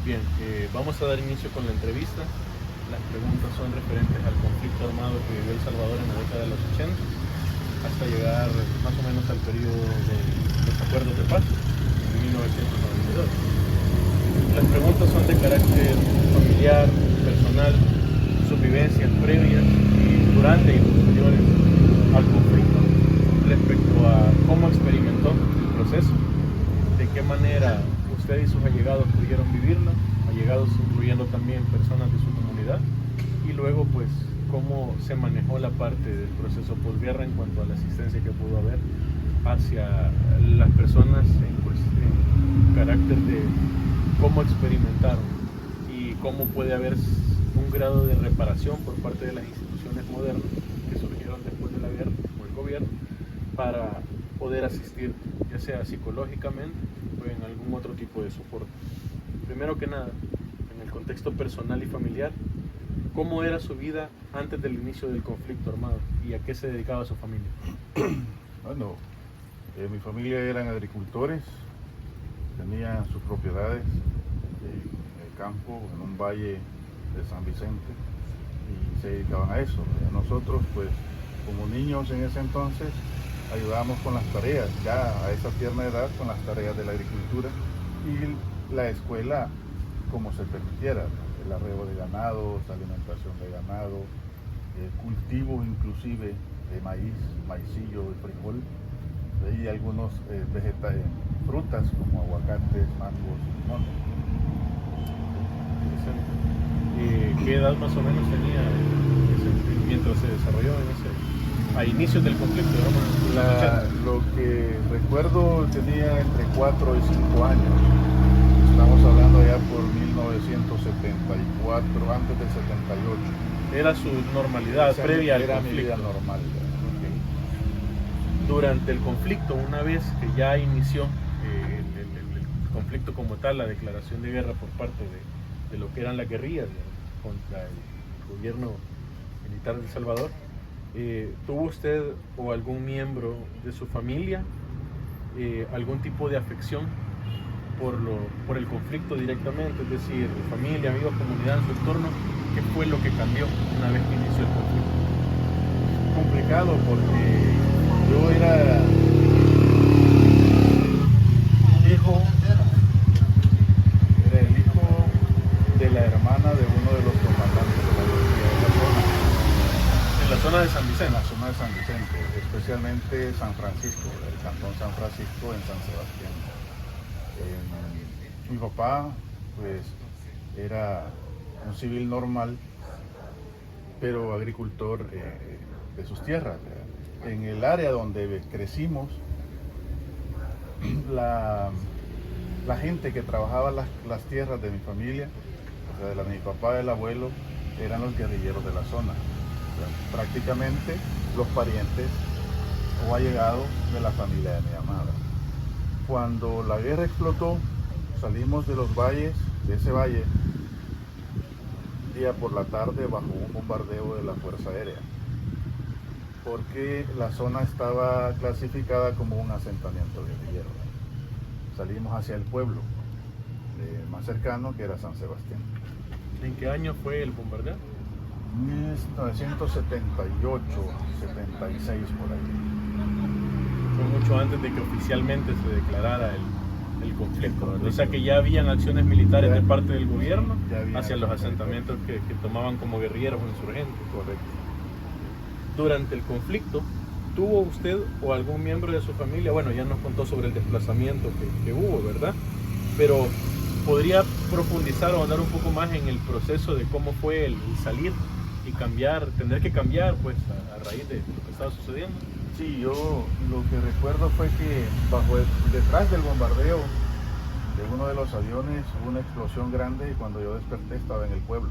Bien, vamos a dar inicio con la entrevista. Las preguntas son referentes al conflicto armado que vivió El Salvador en la década de los 80 hasta llegar más o menos al periodo de los acuerdos de paz en 1992. Las preguntas son de carácter familiar, personal, sus vivencias previas y durante y posteriores al conflicto, respecto a cómo experimentó el proceso, de qué manera usted y sus allegados pudieron vivirlo, allegados incluyendo también personas de su comunidad, y luego pues cómo se manejó la parte del proceso posguerra en cuanto a la asistencia que pudo haber hacia las personas en carácter de cómo experimentaron y cómo puede haber un grado de reparación por parte de las instituciones modernas que surgieron después de la guerra o el gobierno para poder asistir, ya sea psicológicamente o en algún otro tipo de soporte. Primero que nada, en el contexto personal y familiar, ¿cómo era su vida antes del inicio del conflicto armado y a qué se dedicaba su familia? Bueno, mi familia eran agricultores, tenían sus propiedades en el campo, en un valle de San Vicente, y se dedicaban a eso. Nosotros, pues, como niños en ese entonces, ayudábamos con las tareas, ya a esa tierna edad, con las tareas de la agricultura y la escuela como se permitiera, ¿no? El arreo de ganados, alimentación de ganado, cultivos inclusive de maíz, maicillo y frijol, y algunos vegetales, frutas como aguacates, mangos y limones. ¿Qué edad más o menos tenía mientras se desarrolló en a inicios del conflicto? Lo que recuerdo tenía entre 4 y 5 años. Estamos hablando ya por 1974, antes del 78. Era su normalidad previa al conflicto. Era mi vida normal. Okay. Durante el conflicto, una vez que ya inició el conflicto como tal, la declaración de guerra por parte de lo que eran las guerrillas contra el gobierno militar de El Salvador, ¿tuvo usted o algún miembro de su familia algún tipo de afección por el conflicto directamente? Es decir, familia, amigos, comunidad en su entorno, ¿qué fue lo que cambió una vez que inició el conflicto? Complicado porque yo era el hijo de la hermana de uno de los comandantes de la guerrilla de la zona. En la zona de San Vicente. En la zona de San Vicente, especialmente San Francisco, el cantón San Francisco en San Sebastián. Mi papá, pues, era un civil normal, pero agricultor de sus tierras. En el área donde crecimos, la gente que trabajaba las tierras de mi familia, o sea, de la de mi papá, del abuelo, eran los guerrilleros de la zona. O sea, prácticamente los parientes o allegados de la familia de mi amada. Cuando la guerra explotó, salimos de los valles, de ese valle, día por la tarde bajo un bombardeo de la Fuerza Aérea, porque la zona estaba clasificada como un asentamiento guerrillero. Salimos hacia el pueblo más cercano, que era San Sebastián. ¿En qué año fue el bombardeo? 1978, 76 por ahí. Fue mucho antes de que oficialmente se declarara el conflicto, ¿verdad? O sea que ya habían acciones militares de parte del gobierno hacia los asentamientos que tomaban como guerrilleros o insurgentes. Correcto. Durante el conflicto, ¿tuvo usted o algún miembro de su familia? Bueno, ya nos contó sobre el desplazamiento que hubo, ¿verdad? Pero ¿podría profundizar o andar un poco más en el proceso de cómo fue el salir y cambiar, tener que cambiar pues a raíz de lo que estaba sucediendo? Sí, yo lo que recuerdo fue que detrás del bombardeo de uno de los aviones hubo una explosión grande y cuando yo desperté estaba en el pueblo.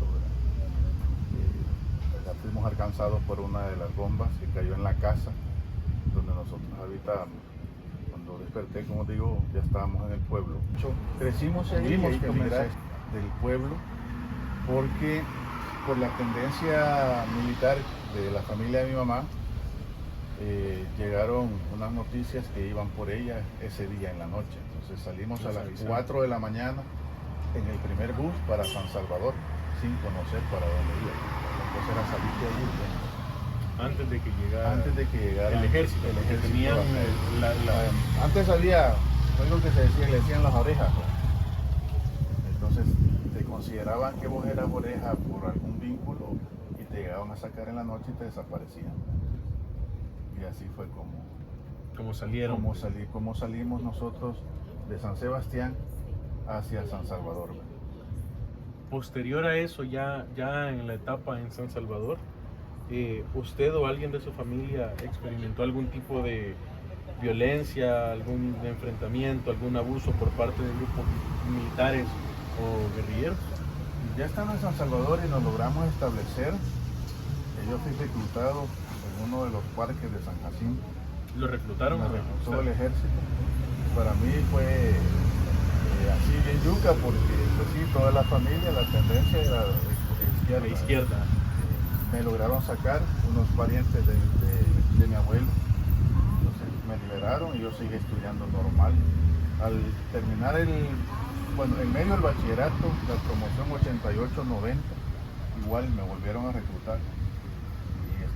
Ya fuimos alcanzados por una de las bombas que cayó en la casa donde nosotros habitábamos. Cuando desperté, como digo, ya estábamos en el pueblo. Crecimos ahí, tuvimos que emigrar del pueblo porque por la tendencia militar de la familia de mi mamá, llegaron unas noticias que iban por ella ese día en la noche. Entonces salimos a las 4 de la mañana en el primer bus para San Salvador, sin conocer para dónde iba. Entonces era salir de allí. Antes de que llegara, el ejército. Tenían antes había algo que se decía, le decían las orejas. Entonces te consideraban que vos eras oreja por algún vínculo y te llegaban a sacar en la noche y te desaparecían. Y así fue como salimos nosotros de San Sebastián hacia San Salvador. Posterior a eso, ya en la etapa en San Salvador, ¿usted o alguien de su familia experimentó algún tipo de violencia, algún enfrentamiento, algún abuso por parte de grupos militares o guerrilleros? Ya estando en San Salvador y nos logramos establecer, yo fui reclutado en uno de los parques de San Jacinto. ¿Lo reclutaron? Me reclutó el ejército. Para mí fue así bien yuca porque pues sí, toda la familia, la tendencia era izquierda. Me lograron sacar unos parientes de mi abuelo. Entonces me liberaron y yo seguí estudiando normal. Al terminar en medio del bachillerato, la promoción 88-90, igual me volvieron a reclutar.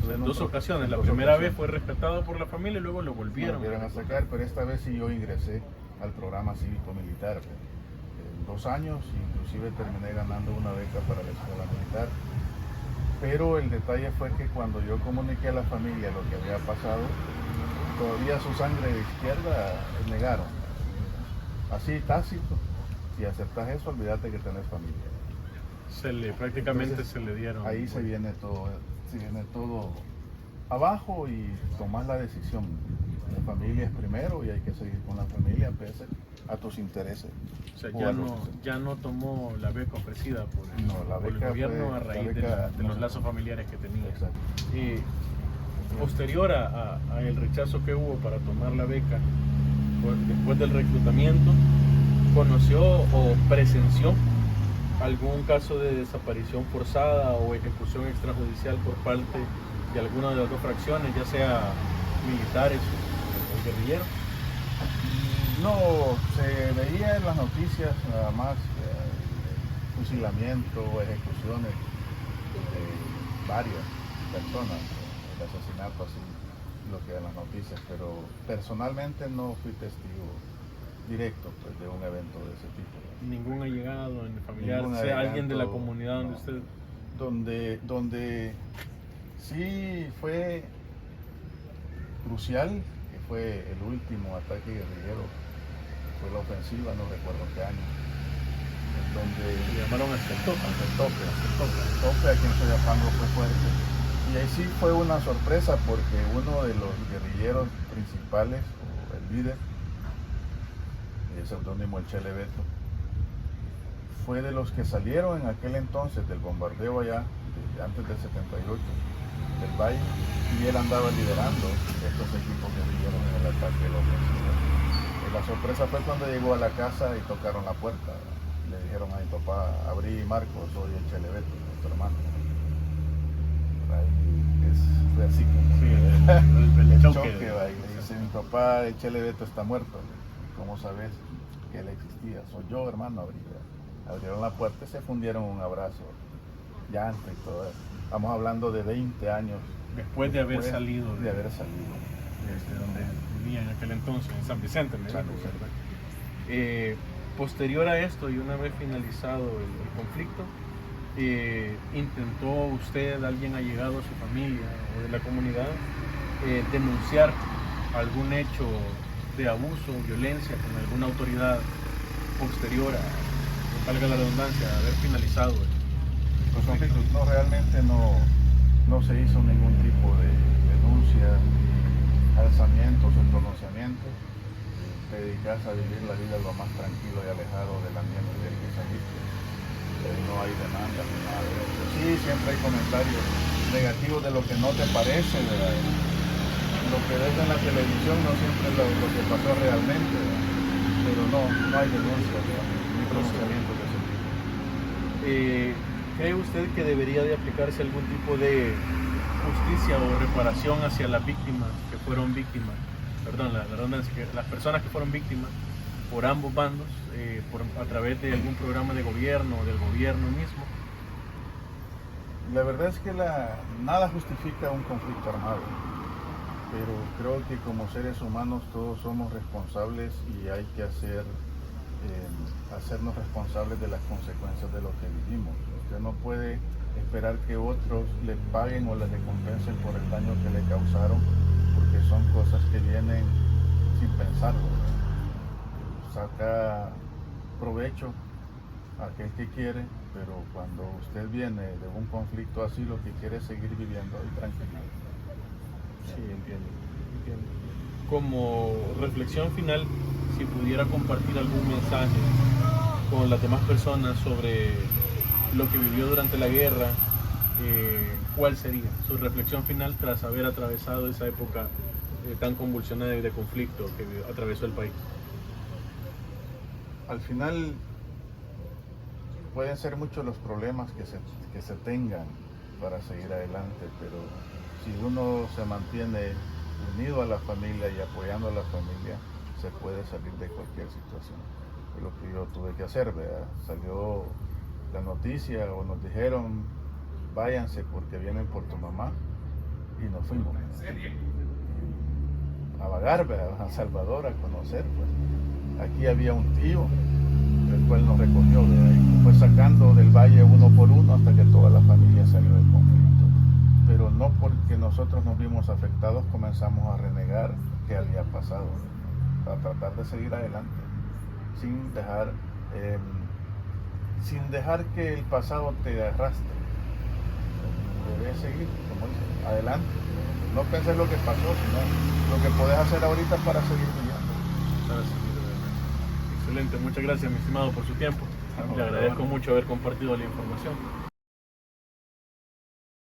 En dos ocasiones, la primera vez fue respetado por la familia y luego lo volvieron a sacar, pero esta vez sí yo ingresé al programa cívico-militar. En 2 años, inclusive terminé ganando una beca para la escuela militar. Pero el detalle fue que cuando yo comuniqué a la familia lo que había pasado, todavía su sangre de izquierda negaron. Así tácito, si aceptas eso, olvídate que tenés familia. Prácticamente entonces, se le dieron. Ahí se viene todo abajo y tomás la decisión. La familia es primero y hay que seguir con la familia pese a tus intereses. O sea, ya no tomó la beca ofrecida por el gobierno a raíz de los lazos familiares que tenía. Exacto. Posterior a el rechazo que hubo para tomar la beca, después del reclutamiento, ¿conoció o presenció algún caso de desaparición forzada o ejecución extrajudicial por parte de alguna de las dos fracciones, ya sea militares o guerrilleros? No, se veía en las noticias nada más fusilamiento, ejecuciones de varias personas, el asesinato así, lo que en las noticias, pero personalmente no fui testigo directo pues, de un evento de ese tipo. ¿Ningún allegado en el familiar, sea alguien de la comunidad donde usted? Donde sí fue crucial, que fue el último ataque guerrillero, fue la ofensiva, no recuerdo qué año, donde le llamaron hasta el tope, aquí en Soyapango fue fuerte. Y ahí sí fue una sorpresa porque uno de los guerrilleros principales, o el líder, el seudónimo El Chele Beto, fue de los que salieron en aquel entonces del bombardeo allá, antes del 78, del Valle, y él andaba liderando estos equipos guerrilleros en el ataque de la ofensiva. La sorpresa fue cuando llegó a la casa y tocaron la puerta. Le dijeron a mi papá, abrí Marcos, soy El Chele Beto, tu hermano. Ahí fue así como el choque. Y dice, mi papá, El Chele Beto está muerto. ¿Cómo sabes que él existía? Soy yo, hermano, abrieron la puerta y se fundieron un abrazo, llanto y todo eso. Estamos hablando de 20 años. Después de haber salido. Desde donde vivía en aquel entonces, en San Vicente, posterior a esto y una vez finalizado el conflicto, ¿intentó usted, alguien allegado a su familia o de la comunidad, denunciar algún hecho de abuso o violencia con alguna autoridad posterior a, valga la redundancia, a haber finalizado los conflictos? No, realmente no se hizo ningún tipo de denuncia, alzamientos o pronunciamientos. Te dedicas a vivir la vida lo más tranquilo y alejado del ambiente del que saliste. No hay demanda ni nada de eso. Sí, siempre hay comentarios negativos de lo que no te parece, ¿verdad? Lo que ves en la televisión no siempre es lo que pasó realmente, ¿verdad? Pero no hay denuncia, ni pronunciamiento de ese tipo. ¿Cree usted que debería de aplicarse algún tipo de justicia o reparación hacia las víctimas que fueron víctimas, perdón, la redundancia, que las personas que fueron víctimas por ambos bandos, a través de algún programa de gobierno o del gobierno mismo? La verdad es que nada justifica un conflicto armado, pero creo que como seres humanos todos somos responsables y hay que hacernos responsables de las consecuencias de lo que vivimos. Usted no puede esperar que otros le paguen o le recompensen por el daño que le causaron, porque son cosas que vienen sin pensarlo. Saca provecho aquel que quiere, pero cuando usted viene de un conflicto así, lo que quiere es seguir viviendo ahí tranquilo. Sí, entiendo. Como reflexión final, si pudiera compartir algún mensaje con las demás personas sobre lo que vivió durante la guerra, ¿cuál sería su reflexión final tras haber atravesado esa época tan convulsionada y de conflicto que atravesó el país? Al final pueden ser muchos los problemas que se tengan para seguir adelante, pero si uno se mantiene unido a la familia y apoyando a la familia, se puede salir de cualquier situación. Es lo que yo tuve que hacer, ¿verdad? Salió la noticia o nos dijeron, váyanse porque vienen por tu mamá, y nos fuimos a vagar, ¿verdad? A Salvador, a conocer, pues. Aquí había un tío, el cual nos recogió, ¿verdad? Y fue sacando del valle uno por uno hasta que toda la familia salió del conflicto. Pero no porque nosotros nos vimos afectados comenzamos a renegar qué había pasado, para tratar de seguir adelante, sin dejar que el pasado te arrastre. Debes seguir, como dice, adelante. No penses lo que pasó, sino lo que puedes hacer ahorita para seguir viviendo. Excelente, muchas gracias, mi estimado, por su tiempo. Le agradezco mucho haber compartido la información.